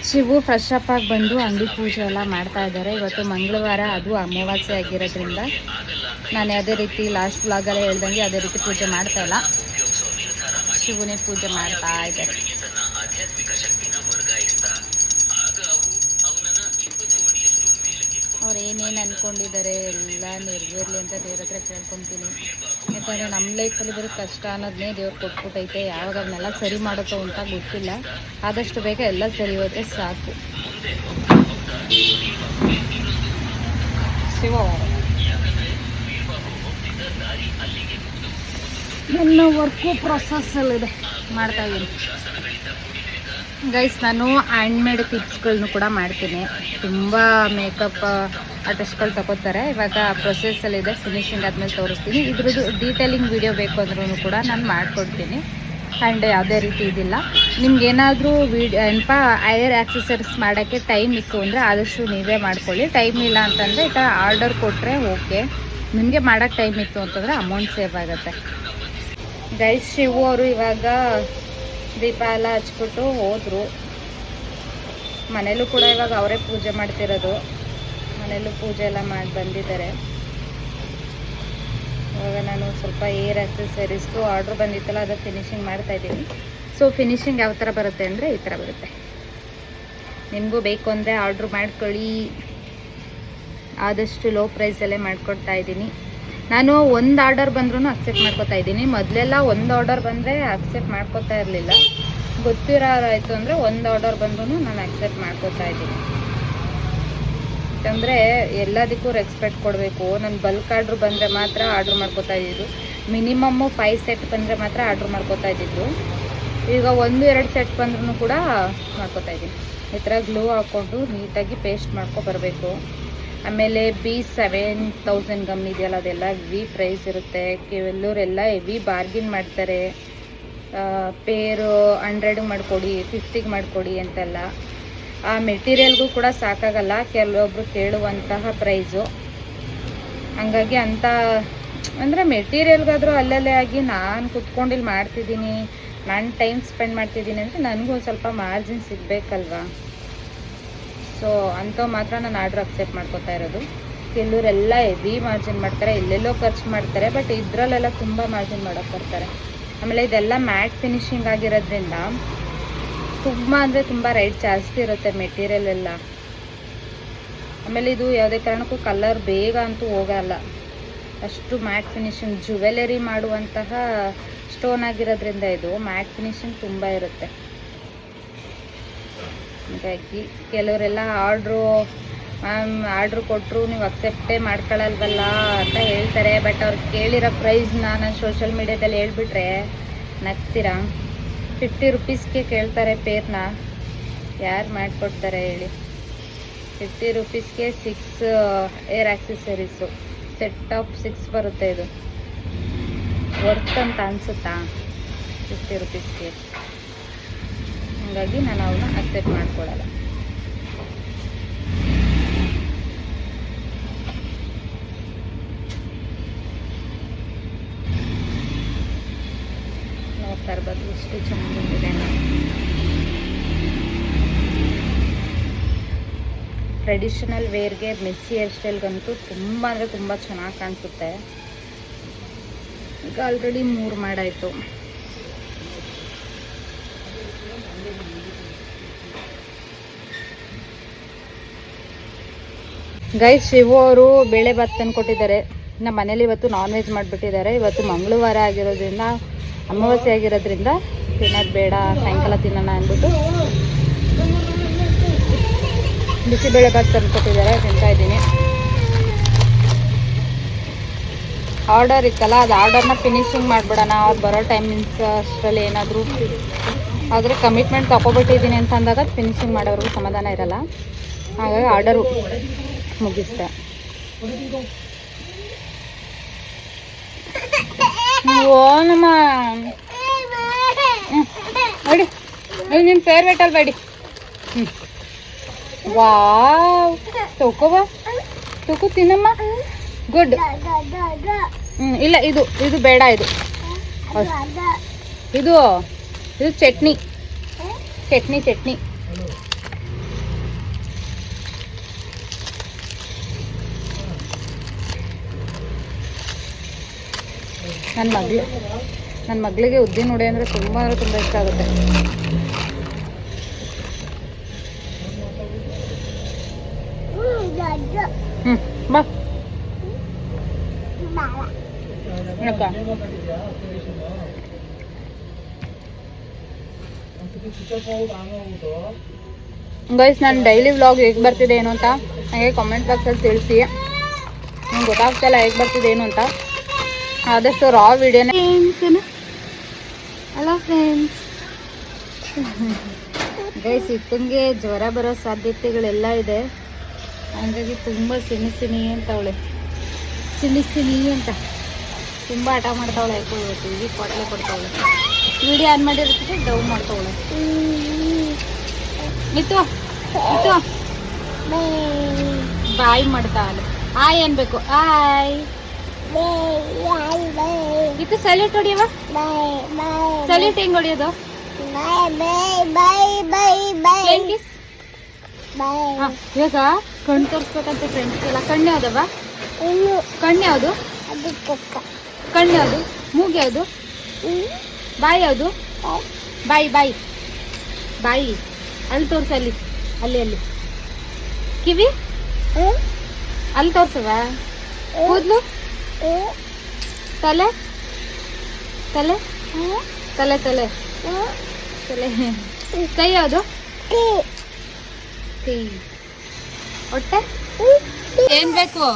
Shivu fresh up ಆಗಿ ಬಂದು ಅಂಗಡಿ ಪೂಜೆ ಎಲ್ಲ ಮಾಡ್ತಾ ಇದ್ದಾರೆ. ಇವತ್ತು ಮಂಗಳವಾರ, ಅದು ಅಮಾವಾಸ್ಯೆ ಆಗಿರೋದ್ರಿಂದ ನಾನು ಯಾವುದೇ ರೀತಿ ಲಾಸ್ಟ್ ವ್ಲಾಗಲ್ಲೇ ಹೇಳ್ದಂಗೆ ಯಾವುದೇ ರೀತಿ ಪೂಜೆ ಮಾಡ್ತಾ ಇಲ್ಲ. ಶಿವನೇ ಪೂಜೆ ಮಾಡ್ತಾ ಇದ್ದಾರೆ. ಅವ್ರು ಏನೇನು ಅಂದ್ಕೊಂಡಿದ್ದಾರೆ ಎಲ್ಲ ನೆರವೇರಲಿ ಅಂತ ದೇವ್ರ ಹತ್ರ ಕೇಳ್ಕೊತೀನಿ. ಯಾಕಂದರೆ ನಮ್ಮ ಲೈಫಲ್ಲಿ ಬರೋ ಕಷ್ಟ ಅನ್ನೋದನ್ನೇ ದೇವ್ರು ಕೊಟ್ಬಿಟ್ಟೈತೆ. ಯಾವಾಗ ಅವನ್ನೆಲ್ಲ ಸರಿ ಮಾಡುತ್ತೋ ಅಂತ ಗೊತ್ತಿಲ್ಲ. ಆದಷ್ಟು ಬೇಗ ಎಲ್ಲ ಸರಿ ಹೋಗುತ್ತೆ ಸಾಕು. ಶಿವವಾರ ನನ್ನ ವರ್ಕು ಪ್ರೊಸೆಸ್ಸಲ್ಲಿದೆ, ಮಾಡ್ತಾಯಿದ್ದೀನಿ ಗೈಸ್. ನಾನು ಹ್ಯಾಂಡ್ಮೇಡ್ ಟಿಪ್ಸ್ಗಳನ್ನೂ ಕೂಡ ಮಾಡ್ತೀನಿ. ತುಂಬ ಮೇಕಪ್ ಆರ್ಟಿಸ್ಟ್ಗಳು ತಗೋತಾರೆ. ಇವಾಗ ಪ್ರೊಸೆಸ್ಸಲ್ಲಿದೆ, ಫಿನಿಶಿಂಗ್ ಆದಮೇಲೆ ತೋರಿಸ್ತೀನಿ. ಇದ್ರದ್ದು ಡೀಟೇಲಿಂಗ್ ವಿಡಿಯೋ ಬೇಕು ಅಂದ್ರೂ ಕೂಡ ನಾನು ಮಾಡಿಕೊಡ್ತೀನಿ. ಆ್ಯಂಡ್ ಯಾವುದೇ ರೀತಿ ಇದಿಲ್ಲ. ನಿಮ್ಗೇನಾದರೂ ಏನಪ್ಪ ಏರ್ ಆಕ್ಸೆಸರೀಸ್ ಮಾಡೋಕ್ಕೆ ಟೈಮ್ ಇತ್ತು ಅಂದರೆ ಆದಷ್ಟು ನೀವೇ ಮಾಡ್ಕೊಳ್ಳಿ. ಟೈಮ್ ಇಲ್ಲ ಅಂತಂದರೆ ಈ ಥರ ಆರ್ಡರ್ ಕೊಟ್ಟರೆ ಓಕೆ. ನಿಮಗೆ ಮಾಡೋಕ್ಕೆ ಟೈಮ್ ಇತ್ತು ಅಂತಂದರೆ ಅಮೌಂಟ್ ಸೇವ್ ಆಗುತ್ತೆ ಗೈಸ್. ಶಿವು ಅವರು ಇವಾಗ ದೀಪ ಎಲ್ಲ ಹಚ್ಬಿಟ್ಟು ಹೋದರು. ಮನೇಲೂ ಕೂಡ ಇವಾಗ ಅವರೇ ಪೂಜೆ ಮಾಡ್ತಿರೋದು. ಮನೇಲೂ ಪೂಜೆ ಎಲ್ಲ ಮಾಡಿ ಬಂದಿದ್ದಾರೆ. ಇವಾಗ ನಾನು ಸ್ವಲ್ಪ ಏರ್ ಆಕ್ಸೆಸರೀಸ್ದು ಆರ್ಡ್ರ್ ಬಂದಿತ್ತಲ್ಲ, ಅದು ಫಿನಿಶಿಂಗ್ ಮಾಡ್ತಾಯಿದ್ದೀನಿ. ಸೊ ಫಿನಿಶಿಂಗ್ ಯಾವ ಥರ ಬರುತ್ತೆ ಅಂದರೆ ಈ ಥರ ಬರುತ್ತೆ. ನಿಮಗೂ ಬೇಕು ಅಂದರೆ ಆರ್ಡ್ರ್ ಮಾಡ್ಕೊಳ್ಳಿ. ಆದಷ್ಟು ಲೋ ಪ್ರೈಸಲ್ಲೇ ಮಾಡಿಕೊಡ್ತಾ ಇದ್ದೀನಿ. ನಾನು ಒಂದು ಆರ್ಡರ್ ಬಂದ್ರೂ ಅಕ್ಸೆಪ್ಟ್ ಮಾಡ್ಕೊತಾ ಇದ್ದೀನಿ. ಮೊದಲೆಲ್ಲ ಒಂದು ಆರ್ಡರ್ ಬಂದರೆ ಅಕ್ಸೆಪ್ಟ್ ಮಾಡ್ಕೊತಾ ಇರಲಿಲ್ಲ. ಗೊತ್ತಿರೋರಾಯಿತು ಅಂದರೆ ಒಂದು ಆರ್ಡರ್ ಬಂದ್ರೂ ನಾನು ಅಕ್ಸೆಪ್ಟ್ ಮಾಡ್ಕೊತಾ ಇದ್ದೀನಿ. ಯಾಕಂದರೆ ಎಲ್ಲದಕ್ಕೂ ರೆಸ್ಪೆಕ್ಟ್ ಕೊಡಬೇಕು. ನಾನು ಬಲ್ಕ್ ಆರ್ಡ್ರ್ ಬಂದರೆ ಮಾತ್ರ ಆರ್ಡ್ರ್ ಮಾಡ್ಕೊತಾ ಇದ್ದಿದ್ದು. ಮಿನಿಮಮ್ಮು 5 ಸೆಟ್ ಬಂದರೆ ಮಾತ್ರ ಆರ್ಡ್ರ್ ಮಾಡ್ಕೊತಾ ಇದ್ದಿದ್ದು. ಈಗ 1-2 ಸೆಟ್ ಬಂದ್ರೂ ಕೂಡ ಮಾಡ್ಕೊತಾ ಇದ್ದೀನಿ. ಈ ಥರ ಗ್ಲೂ ಹಾಕ್ಕೊಂಡು ನೀಟಾಗಿ ಪೇಸ್ಟ್ ಬರಬೇಕು. ಆಮೇಲೆ B7000 ಗಮ್ ಇದೆಯಲ್ಲ, ಅದೆಲ್ಲ ಹೆವಿ ಪ್ರೈಸ್ ಇರುತ್ತೆ. ಕೆಲವರೆಲ್ಲ ಹೆವಿ ಬಾರ್ಗಿನ್ ಮಾಡ್ತಾರೆ. ಪೇರು 100 ಮಾಡಿಕೊಡಿ, 50 ಮಾಡಿಕೊಡಿ ಅಂತೆಲ್ಲ. ಆ ಮೆಟೀರಿಯಲ್ಗೂ ಕೂಡ ಸಾಕಾಗಲ್ಲ ಕೆಲವೊಬ್ರು ಕೇಳುವಂತಹ ಪ್ರೈಸು. ಹಂಗಾಗಿ ಅಂತ ಅಂದರೆ ಮೆಟೀರಿಯಲ್ಗಾದರೂ ಅಲ್ಲಲ್ಲೇ ಆಗಿ ನಾನು ಕುತ್ಕೊಂಡಿಲ್ಲಿ ಮಾಡ್ತಿದ್ದೀನಿ, ನಾನು ಟೈಮ್ ಸ್ಪೆಂಡ್ ಮಾಡ್ತಿದ್ದೀನಿ ಅಂದರೆ ನನಗೂ ಸ್ವಲ್ಪ ಮಾರ್ಜಿನ್ ಸಿಗಬೇಕಲ್ವಾ. ಸೊ ಅಂಥವು ಮಾತ್ರ ನಾನು ಆರ್ಡ್ರ್ ಅಕ್ಸೆಪ್ಟ್ ಮಾಡ್ಕೊತಾ ಇರೋದು. ಕೆಲವರೆಲ್ಲ ಹೆವಿ ಮಾರ್ಜಿನ್ ಮಾಡ್ತಾರೆ, ಎಲ್ಲೆಲ್ಲೋ ಖರ್ಚು ಮಾಡ್ತಾರೆ. ಬಟ್ ಇದರಲ್ಲೆಲ್ಲ ತುಂಬ ಮಾರ್ಜಿನ್ ಮಾಡೋಕ್ಕೆ ಬರ್ತಾರೆ. ಆಮೇಲೆ ಇದೆಲ್ಲ ಮ್ಯಾಟ್ ಫಿನಿಶಿಂಗ್ ಆಗಿರೋದ್ರಿಂದ ತುಂಬ ಅಂದರೆ ತುಂಬ ರೇಟ್ ಜಾಸ್ತಿ ಇರುತ್ತೆ ಮೆಟೀರಿಯಲ್ ಎಲ್ಲ. ಆಮೇಲೆ ಇದು ಯಾವುದೇ ಕಾರಣಕ್ಕೂ ಕಲರ್ ಬೇಗ ಅಂತೂ ಹೋಗಲ್ಲ. ಅಷ್ಟು ಮ್ಯಾಟ್ ಫಿನಿಶಿಂಗ್ ಜುವೆಲರಿ ಮಾಡುವಂತಹ ಸ್ಟೋನ್ ಆಗಿರೋದ್ರಿಂದ ಇದು ಮ್ಯಾಟ್ ಫಿನಿಶಿಂಗ್ ತುಂಬ ಇರುತ್ತೆ. ಹಾಗಾಗಿ ಕೆಲವರೆಲ್ಲ ಆರ್ಡ್ರು ಕೊಟ್ಟರು ನೀವು ಅಕ್ಸೆಪ್ಟೇ ಮಾಡ್ಕೊಳ್ಳಲ್ವಲ್ಲ ಅಂತ ಹೇಳ್ತಾರೆ. ಬಟ್ ಅವ್ರು ಕೇಳಿರೋ ಪ್ರೈಸ್ನ ನಾನು ಸೋಷಲ್ ಮೀಡ್ಯಾದಲ್ಲಿ ಹೇಳ್ಬಿಟ್ರೆ ನಗ್ತೀರಾ. 50 ರುಪೀಸ್ಗೆ ಕೇಳ್ತಾರೆ ಪೇರ್ನ. ಯಾರು ಮಾಡಿಕೊಡ್ತಾರೆ ಹೇಳಿ? 50 ರುಪೀಸ್ಗೆ 6 ಏರ್ ಆಕ್ಸೆಸರೀಸು, ಸೆಟ್ ಆಫ್ 6 ಬರುತ್ತೆ. ಇದು ವರ್ತ್ ಅಂತ ಅನಿಸುತ್ತಾ 50 ರುಪೀಸ್ಗೆ? ಹಾಗಾಗಿ ನಾನು ಅವನ್ನ ಅಕ್ಸೆಪ್ಟ್ ಮಾಡ್ಕೊಡಲ್ಲ. ನೋಡ್ತಾ ಇರ್ಬೋದು ಎಷ್ಟು ಚೆನ್ನಾಗಿದೆ. ಟ್ರೆಡಿಷನಲ್ ವೇರ್ಗೆ, ಮೆಸ್ಸಿ ಹೇರ್ ಸ್ಟೈಲ್ಗಂತೂ ತುಂಬ ಅಂದರೆ ತುಂಬ ಚೆನ್ನಾಗಿ ಕಾಣಿಸುತ್ತೆ. ಈಗ ಆಲ್ರೆಡಿ 3 ಮಾಡಾಯಿತು. ಗೈಸ್, ಶಿವು ಅವರು ಬೇಳೆ ಭಾತ್ ತಂದು ಕೊಟ್ಟಿದ್ದಾರೆ. ನಮ್ಮ ಮನೇಲಿ ಇವತ್ತು ನಾನ್ ವೆಜ್ ಮಾಡಿಬಿಟ್ಟಿದ್ದಾರೆ. ಇವತ್ತು ಮಂಗಳವಾರ ಆಗಿರೋದ್ರಿಂದ, ಅಮಾವಾಸ್ಯೆ ಆಗಿರೋದ್ರಿಂದ ತಿನ್ನೋದು ಬೇಡ, ಸಾಯಂಕಾಲ ತಿನ್ನೋಣ ಅಂದ್ಬಿಟ್ಟು ಬಿಸಿಬೇಳೆ ಭಾತ್ ತಂದು ಕೊಟ್ಟಿದ್ದಾರೆ, ತಿಂತಾ ಇದ್ದೀನಿ. ಆರ್ಡರ್ ಇತ್ತಲ್ಲ, ಅದು ಆರ್ಡರ್ನ ಫಿನಿಶಿಂಗ್ ಮಾಡಿಬಿಡೋಣ. ಅವ್ರು ಬರೋ ಟೈಮಿಂಗ್ಸ್ ಅಷ್ಟರಲ್ಲಿ ಏನಾದರೂ ಆದರೆ ಕಮಿಟ್ಮೆಂಟ್ ತೊಗೊಬಿಟ್ಟಿದ್ದೀನಿ ಅಂತ ಅಂದಾಗ ಫಿನಿಶಿಂಗ್ ಮಾಡೋವ್ರಿಗೂ ಸಮಾಧಾನ ಇರಲ್ಲ. ಹಾಗಾಗಿ ಆರ್ಡರು ಮುಗಿಸ್ದೆ. ಓನಮ್ಮ ನೋಡಿ, ನಿಮ್ಮ ಫೇವ್ರೇಟ್ ಅಲ್ವಾ? ಬೇಡಿ. ವಾವ್, ತಗೋಬಾ, ತಗೋ ತಿನ್ನಮ್ಮ. ಗುಡ್. ಇಲ್ಲ, ಇದು ಬೇಡ. ಇದು ಚಟ್ನಿ. ನನ್ನ ಮಗಳಿಗೆ ಉದ್ದಿನ ವಡೆ ಅಂದರೆ ತುಂಬ ಇಷ್ಟ ಆಗುತ್ತೆ. ಬಾ ಗೈಸ್, ನಾನು ಡೈಲಿ ವ್ಲಾಗ್ ಹೇಗೆ ಬರ್ತಿದೆ ಏನು ಅಂತ ನನಗೆ ಕಾಮೆಂಟ್ ಬಾಕ್ಸಲ್ಲಿ ತಿಳಿಸಿ. ನಂಗೆ ಗೊತ್ತಾಗ್ತಾಯಿಲ್ಲ ಹೇಗೆ ಬರ್ತಿದೆ ಏನು ಅಂತ. ಆದಷ್ಟು ರಾ ವಿಡಿಯೋನ. ಹಲೋ ಫ್ರೆಂಡ್ಸ್, ಗೈಸ್ ಇತ್ತಂಗೆ ಜ್ವರ ಬರೋ ಸಾಧ್ಯತೆಗಳೆಲ್ಲ ಇದೆ. ಹಾಗಾಗಿ ತುಂಬ ಸಿನಿ ಅಂತ ಅವಳೆ ಸಿನಿ ಅಂತ ತುಂಬ ಆಟ ಮಾಡ್ತಾವಳೆ. ಟಿವಿ ಕೊಟ್ಟಲೆ ಕೊಡ್ತಾವಳೆ. ವಿಡಿಯೋ ಆನ್ ಮಾಡಿರ್ತೀನಿ, ಡೌನ್ ಮಾಡ್ತಾವಳೆ. ಇತ್ತು ಬಾಯ್ ಮಾಡ್ತಾವಳೆ. ಆಯ್ ಅನ್ಬೇಕು. ಆಯ್ ಇದು ಸಲ್ಯೂಟ್ ಹೊಡಿಯವ. ಸಲ್ಯೂಟ್ ಹೆಂಗ್ ಹೊಡಿಯೋದು? ಇವಾಗ ಕಣ್ಣು ತೋರಿಸ್ಬೇಕಂತ ಫ್ರೆಂಡ್ಸ್ಗೆಲ್ಲ. ಕಣ್ಣು ಯಾವ್ದವ? ಕಣ್ಣು ಯಾವುದು? ಕಣ್ಣು ಯಾವುದು? ಮೂಗು ಯಾವುದು? ಬಾಯಿ ಯಾವುದು? ಬಾಯಿ ಅಲ್ಲಿ ತೋರ್ಸ. ಅಲ್ಲಿ ಕಿವಿ ಅಲ್ಲಿ ತೋರ್ಸವ. ಕೂದಲು, ತಲೆ ಕೈ ಯಾವುದು? ಕೈ. ಹೊಟ್ಟೆ ಏನ್ ಬೇಕು?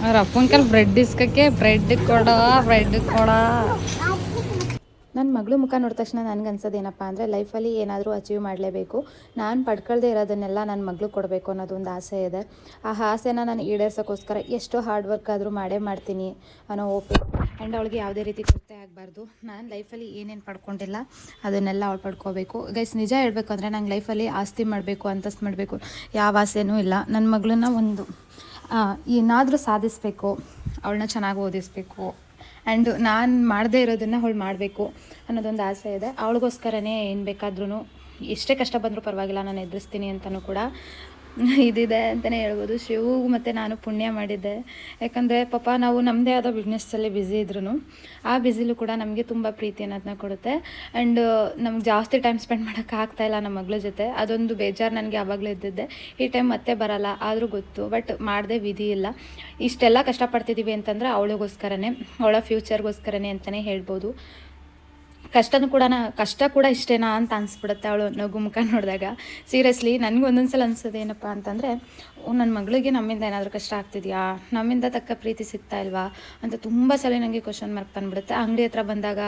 ಅವ್ರ ಅಪ್ಪಂಕಲ್ ಬ್ರೆಡ್ ಇಸ್ಕಕ್ಕೆ ಬ್ರೆಡ್ ಕೊಡ. ನನ್ನ ಮಗಳು ಮುಖ ನೋಡಿದ ತಕ್ಷಣ ನನಗನ್ಸೋದೇನಪ್ಪ ಅಂದರೆ ಲೈಫಲ್ಲಿ ಏನಾದರೂ ಅಚೀವ್ ಮಾಡಲೇಬೇಕು. ನಾನು ಪಡ್ಕೊಳ್ದೇ ಇರೋದನ್ನೆಲ್ಲ ನನ್ನ ಮಗಳು ಕೊಡಬೇಕು ಅನ್ನೋದು ಒಂದು ಆಸೆ ಇದೆ. ಆ ಆಸೆನ ನಾನು ಈಡೇರ್ಸೋಕ್ಕೋಸ್ಕರ ಎಷ್ಟೋ ಹಾರ್ಡ್ ವರ್ಕ್ ಆದರೂ ಮಾಡ್ತೀನಿ ಅನ್ನೋ ಓಪಿ. ಆ್ಯಂಡ್ ಅವಳಿಗೆ ಯಾವುದೇ ರೀತಿ ಕೊರತೆ ಆಗಬಾರ್ದು. ನಾನು ಲೈಫಲ್ಲಿ ಏನೇನು ಪಡ್ಕೊಂಡಿಲ್ಲ ಅದನ್ನೆಲ್ಲ ಅವಳು ಪಡ್ಕೋಬೇಕು. ಗೈಸ್, ನಿಜ ಹೇಳಬೇಕು ಅಂದರೆ ನಂಗೆ ಲೈಫಲ್ಲಿ ಆಸ್ತಿ ಮಾಡಬೇಕು, ಅಂತಸ್ತು ಮಾಡಬೇಕು ಯಾವ ಆಸೆನೂ ಇಲ್ಲ. ನನ್ನ ಮಗಳನ್ನ ಒಂದು ಏನಾದರೂ ಸಾಧಿಸಬೇಕು, ಅವಳನ್ನ ಚೆನ್ನಾಗಿ ಓದಿಸ್ಬೇಕು. ಆ್ಯಂಡ್ ನಾನು ಮಾಡದೇ ಇರೋದನ್ನು ಅವಳು ಮಾಡಬೇಕು ಅನ್ನೋದೊಂದು ಆಸೆ ಇದೆ. ಅವಳಿಗೋಸ್ಕರನೇ ಏನು ಬೇಕಾದ್ರೂ ಎಷ್ಟೇ ಕಷ್ಟ ಬಂದರೂ ಪರವಾಗಿಲ್ಲ, ನಾನು ಎದುರಿಸ್ತೀನಿ ಅಂತಲೂ ಕೂಡ ಇದಿದೆ ಅಂತಲೇ ಹೇಳ್ಬೋದು. ಶಿವು ಮತ್ತು ನಾನು ಪುಣ್ಯ ಮಾಡಿದ್ದೆ. ಯಾಕಂದರೆ ಪಾಪ ನಾವು ನಮ್ಮದೇ ಆದ ಬಿಸ್ನೆಸ್ಸಲ್ಲಿ ಬ್ಯುಸಿ ಇದ್ರೂ ಆ ಬ್ಯುಸಿಲೂ ಕೂಡ ನಮಗೆ ತುಂಬ ಪ್ರೀತಿ ಅನ್ನೋದನ್ನ ಕೊಡುತ್ತೆ. ಆ್ಯಂಡ್ ನಮ್ಗೆ ಜಾಸ್ತಿ ಟೈಮ್ ಸ್ಪೆಂಡ್ ಮಾಡೋಕ್ಕಾಗ್ತಾಯಿಲ್ಲ ನಮ್ಮ ಮಗಳ ಜೊತೆ. ಅದೊಂದು ಬೇಜಾರು ನನಗೆ ಆವಾಗಲೇ ಇದ್ದಿದ್ದೆ. ಈ ಟೈಮ್ ಮತ್ತೆ ಬರಲ್ಲ ಆದರೂ ಗೊತ್ತು, ಬಟ್ ಮಾಡದೆ ವಿಧಿ ಇಲ್ಲ. ಇಷ್ಟೆಲ್ಲ ಕಷ್ಟಪಡ್ತಿದ್ದೀವಿ ಅಂತಂದರೆ ಅವಳಿಗೋಸ್ಕರನೇ, ಅವಳ ಫ್ಯೂಚರ್ಗೋಸ್ಕರನೇ ಅಂತಲೇ ಹೇಳ್ಬೋದು. ಕಷ್ಟ ಕೂಡ ಇಷ್ಟೇನಾ ಅಂತ ಅನಿಸ್ಬಿಡುತ್ತೆ ಅವಳು ನಗು ಮುಖ ನೋಡಿದಾಗ. ಸೀರಿಯಸ್ಲಿ ನನಗೆ ಒಂದೊಂದ್ಸಲ ಅನಿಸೋದು ಏನಪ್ಪ ಅಂತಂದರೆ, ನನ್ನ ಮಗಳಿಗೆ ನಮ್ಮಿಂದ ಏನಾದರೂ ಕಷ್ಟ ಆಗ್ತಿದೆಯಾ, ನಮ್ಮಿಂದ ತಕ್ಕ ಪ್ರೀತಿ ಸಿಗ್ತಾ ಇಲ್ವಾ ಅಂತ ತುಂಬ ಸಲ ನನಗೆ ಕ್ವಶನ್ ಮಾರ್ಕ್ ಬಂದುಬಿಡುತ್ತೆ. ಅಂಗಡಿ ಹತ್ರ ಬಂದಾಗ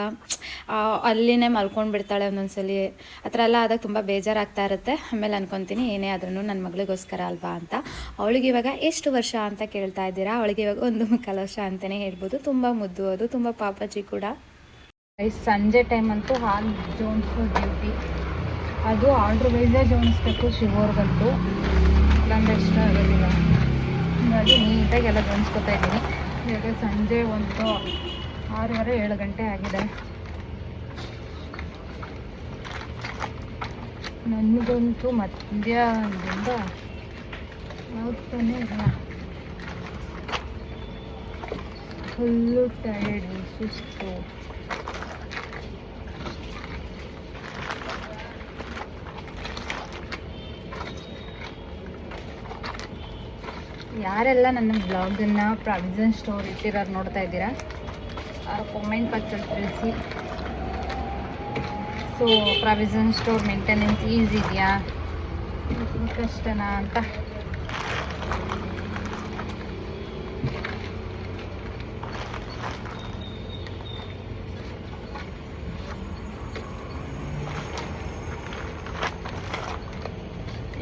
ಅಲ್ಲಿನೇ ಮಲ್ಕೊಂಡು ಬಿಡ್ತಾಳೆ ಒಂದೊಂದ್ಸಲಿ. ಆ ಥರ ಎಲ್ಲ ಆದಾಗ ತುಂಬ ಬೇಜಾರಾಗ್ತಾ ಇರುತ್ತೆ. ಆಮೇಲೆ ಅನ್ಕೊತೀನಿ ಏನೇ ಆದ್ರೂ ನನ್ನ ಮಗಳಿಗೋಸ್ಕರ ಅಲ್ವಾ ಅಂತ. ಅವಳಿಗೆ ಇವಾಗ ಎಷ್ಟು ವರ್ಷ ಅಂತ ಕೇಳ್ತಾ ಇದ್ದೀರಾ? ಅವಳಿಗೆ ಇವಾಗ 1.25 ವರ್ಷ ಅಂತಲೇ ಹೇಳ್ಬೋದು. ತುಂಬ ಮುದ್ದು, ಅದು ತುಂಬ ಪಾಪಚಿ ಕೂಡ. ಸಂಜೆ ಟೈಮ್ ಅಂತೂ ಹಾಲು ಜೋಡಿಸೋ ಡ್ಯೂಟಿ, ಅದು ಆರ್ಡ್ರ್ ವೈಸೇ ಜೋಡಿಸ್ಬೇಕು ಶಿವರ್ಗಂತೂ, ಇಲ್ಲಾಂದ್ರೆ ಇಷ್ಟ ಆಗೋದಿಲ್ಲ. ಹಾಗಾಗಿ ನೀಟಾಗಿ ಎಲ್ಲ ಜೋಡಿಸ್ಕೊತಾ ಇದ್ದೀನಿ. ಇವಾಗ ಸಂಜೆ ಒಂದು 6:30-7 ಗಂಟೆ ಆಗಿದೆ. ನನಗಂತೂ ಮಧ್ಯಾಹ್ನದಿಂದ ಹೋಗ್ತಾನೆ ಇಲ್ಲ. ಫುಲ್ಲು ಟಯರ್ಡು, ಸುಸ್ತು. ಯಾರೆಲ್ಲ ನನ್ನ ಬ್ಲಾಗನ್ನು ಪ್ರಾವಿಷನ್ ಸ್ಟೋರ್ ಇಟ್ಟಿರೋರು ನೋಡ್ತಾ ಇದ್ದೀರಾ, ಅವ್ರ ಕಾಮೆಂಟ್ ಬಾಕ್ಸಲ್ಲಿ ತಿಳಿಸಿ. So provision store maintenance easy ಇದೆಯಾ, ಕಷ್ಟನಾ ಅಂತ.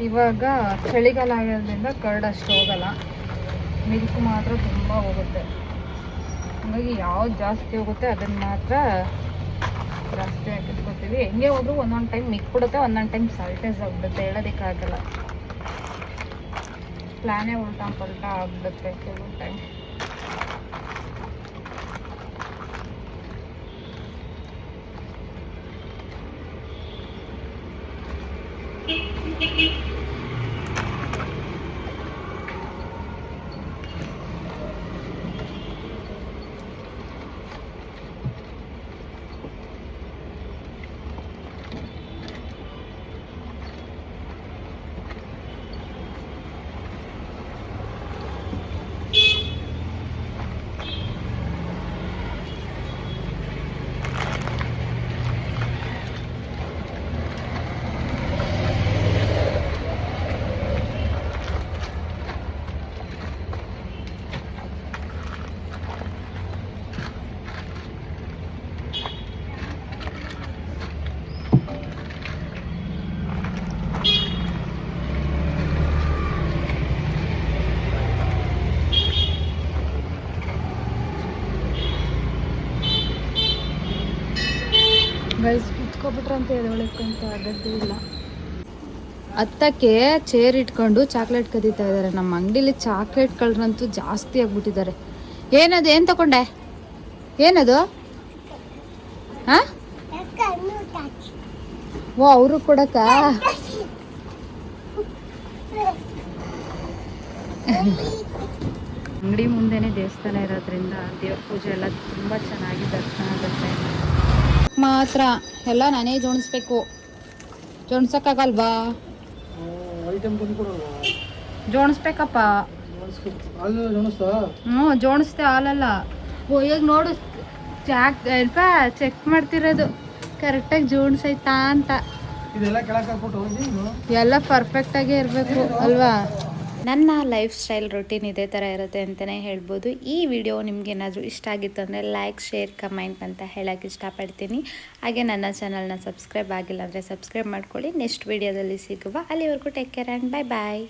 ಇವಾಗ ಚಳಿಗಾಲ ಆಗೋದ್ರಿಂದ ಕರ್ಡ್ ಅಷ್ಟು ಹೋಗಲ್ಲ, ಮಿಲ್ಕ್ ಮಾತ್ರ ತುಂಬ ಹೋಗುತ್ತೆ. ಹಾಗಾಗಿ ಯಾವ್ದು ಜಾಸ್ತಿ ಹೋಗುತ್ತೆ ಅದನ್ನು ಮಾತ್ರ ಜಾಸ್ತಿ ಹಾಕಿಟ್ಕೊತೀವಿ. ಹೆಂಗೆ ಹೋದ್ರೂ ಒಂದೊಂದು ಟೈಮ್ ಮಿಕ್ಬಿಡುತ್ತೆ, ಒಂದೊಂದು ಟೈಮ್ ಸಾಲ್ಟೇಜ್ ಆಗಿಬಿಡುತ್ತೆ, ಹೇಳೋದಕ್ಕಾಗಲ್ಲ. ಪ್ಲಾನೇ ಉಲ್ಟಾ ಪಲ್ಟಾ ಆಗಿಬಿಡುತ್ತೆ ಕೆಲವು ಟೈಮ್. ಗೈಸ್ ಕುತ್ಕೊಬಿಟ್ರೆ ಅಂತ ಎದೊಳಕ್ಕಂತ ಆಗದೇ ಇಲ್ಲ. ಹತ್ತಕ್ಕೆ ಚೇರ್ ಇಟ್ಕೊಂಡು ಚಾಕ್ಲೇಟ್ ಕದೀತಾ ಇದ್ದಾರೆ. ನಮ್ಮ ಅಂಗಡಿಲಿ ಚಾಕ್ಲೇಟ್ಗಳಂತೂ ಜಾಸ್ತಿ ಆಗ್ಬಿಟ್ಟಿದ್ದಾರೆ. ಏನದು, ಏನು ತಗೊಂಡೆ? ಏನದು? ಹಾಂ, ಓ ಅವರು ಕೊಡಕ್ಕ? ಅಂಗಡಿ ಮುಂದೆನೇ ದೇವಸ್ಥಾನ ಇರೋದ್ರಿಂದ ದೇವ್ರ ಪೂಜೆ ಎಲ್ಲ ತುಂಬ ಚೆನ್ನಾಗಿ ದರ್ಶನ ಆಗುತ್ತೆ. ಮಾತ್ರ ಎಲ್ಲ ನಾನೇ ಜೋಡಿಸ್ಬೇಕು. ಜೋಡ್ಸಕ್ಕಾಗಲ್ವಾ? ಜೋಡಿಸ್ಬೇಕಪ್ಪ. ಹ್ಞೂ ಜೋಡಿಸ್ತೆ, ಹಾಲಲ್ಲ. ಈಗ ನೋಡು ಚೆಕ್ ಮಾಡ್ತಿರೋದು ಕರೆಕ್ಟಾಗಿ ಜೋಡಿಸೈತಾ ಅಂತ. ಎಲ್ಲ ಪರ್ಫೆಕ್ಟಾಗೇ ಇರಬೇಕು ಅಲ್ವಾ? ನನ್ನ ಲೈಫ್ ಸ್ಟೈಲ್ ರೊಟೀನ್ ಇದೇ ಥರ ಇರುತ್ತೆ ಅಂತಲೇ ಹೇಳ್ಬೋದು. ಈ ವಿಡಿಯೋ ನಿಮಗೇನಾದರೂ ಇಷ್ಟ ಆಗಿತ್ತು ಅಂದರೆ ಲೈಕ್, ಶೇರ್, ಕಮೆಂಟ್ ಅಂತ ಹೇಳೋಕ್ಕೆ ಇಷ್ಟಪಡ್ತೀನಿ. ಹಾಗೆ ನನ್ನ ಚಾನಲ್ನ ಸಬ್ಸ್ಕ್ರೈಬ್ ಆಗಿಲ್ಲ ಅಂದರೆ ಸಬ್ಸ್ಕ್ರೈಬ್ ಮಾಡ್ಕೊಳ್ಳಿ. ನೆಕ್ಸ್ಟ್ ವಿಡಿಯೋದಲ್ಲಿ ಸಿಗುವ. ಅಲ್ಲಿವರೆಗೂ take care and bye bye.